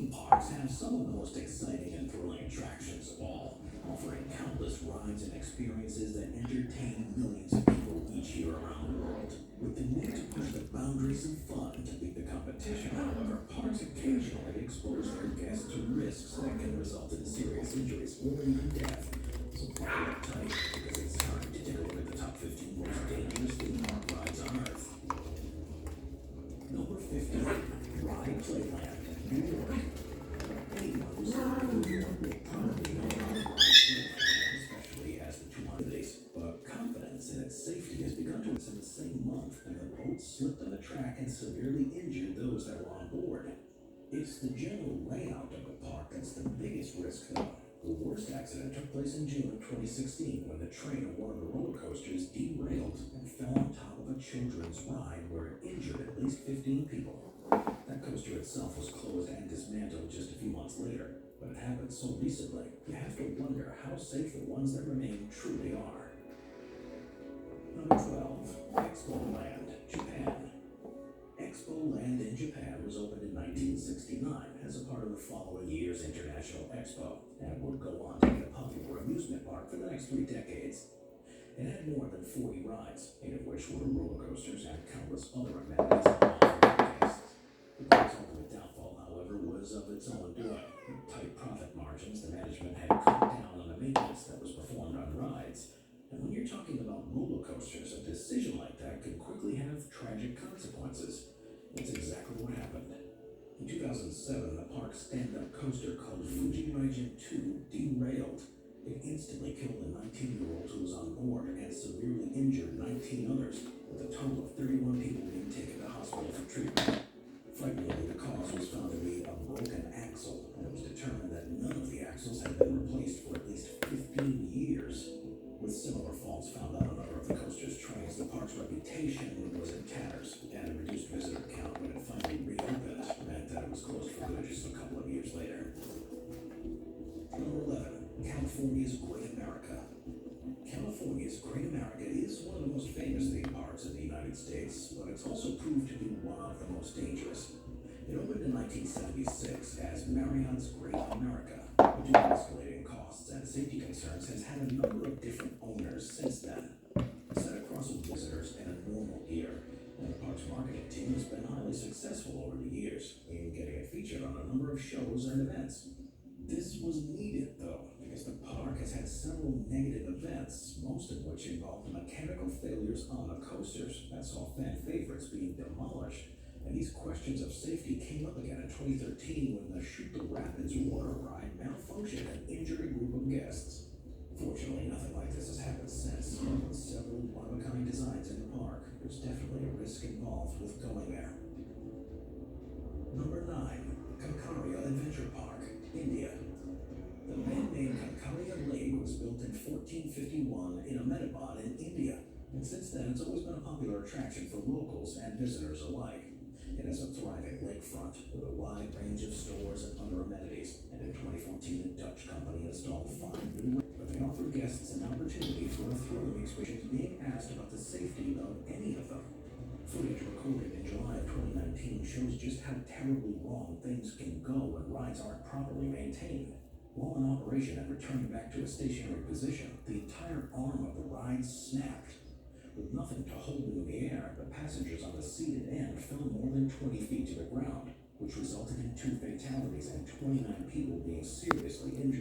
theme parks have some of the most exciting and thrilling attractions of all, offering countless rides and experiences that entertain millions of people each year around the world. With the need to push the boundaries of fun to beat the competition, however, parks occasionally expose their guests to risks that can result in serious injuries or even death. So buckle up tight, because it's time to take a look at the top 15 most dangerous theme park rides on Earth. Number 15, Ride Playland, New York. Anyone who's in New York will probably know about Ride Playland, especially as the 200s. But confidence in its safety has begun to rise in the same month when the boat slipped on the track and severely injured those that were on board. It's the general layout of the park that's the biggest risk, though. The worst accident took place in June of 2016 when the train of one of the roller coasters derailed and fell on top of a children's ride where it injured at least 15 people. That coaster itself was closed and dismantled just a few months later, but it happened so recently, you have to wonder how safe the ones that remain truly are. Number 12, Expo Land, Japan. Expo Land in Japan was opened in 1969 as a part of the following year's International Expo, and would go on to be a popular amusement park for the next 3 decades. It had more than 40 rides, 8 of which were roller coasters and countless other amenities offered to guests. The park's ultimate downfall, however, was of its own doing. With tight profit margins, the management had cut down on the maintenance that was performed on rides. And when you're talking about roller coasters, a decision like that could quickly have tragic consequences. That's exactly what happened. In 2007, the park's stand-up coaster called Fuji Raijin 2 derailed. It instantly killed the 19-year-old who was on board and severely injured 19 others, with a total of 31 people being taken to hospital for treatment. Frighteningly, the cause was found to be a broken axle, and it was determined that none of the axles had been replaced for at least 15 years. With similar faults found on another of the coaster's trains, the park's reputation was in tatters, and a reduced visitor count when it finally reopened meant that it was closed for good just a couple of years later. Number 11, California's Great America. California's Great America is one of the most famous theme parks in the United States, but it's also proved to be one of the most dangerous. It opened in 1976 as Marriott's Great America, but due to escalating costs and safety concerns, has had a number of different owners since then. Set across visitors in a normal year, and the park's marketing team has been highly successful over the years, in getting it featured on a number of shows and events. This was needed, though, because the park has had several negative events, most of which involved mechanical failures on the coasters that saw fan favorites being demolished. And these questions of safety came up again in 2013 when the Shoot the Rapids water ride malfunctioned and injured a group of guests. Fortunately, nothing like this has happened since, but with several one-of-a-kind designs in the park, there's definitely a risk involved with going there. Number 9, Kankaria Adventure Park, India. The man-made Kankaria Lake was built in 1451 in Ahmedabad in India, and since then it's always been a popular attraction for locals and visitors alike. It has a thriving lakefront with a wide range of stores and other amenities, and in 2014 the Dutch company installed 5 new but they offer guests an opportunity for a thrilling experience being asked about the safety of any of them. Footage recorded in July of 2019 shows just how terribly wrong things can go when rides aren't properly maintained. While in operation and returning back to a stationary position, the entire arm of the ride snapped. With nothing to hold it in the air, the passengers on the seated end fell more than 20 feet to the ground, which resulted in 2 fatalities and 29 people being seriously injured.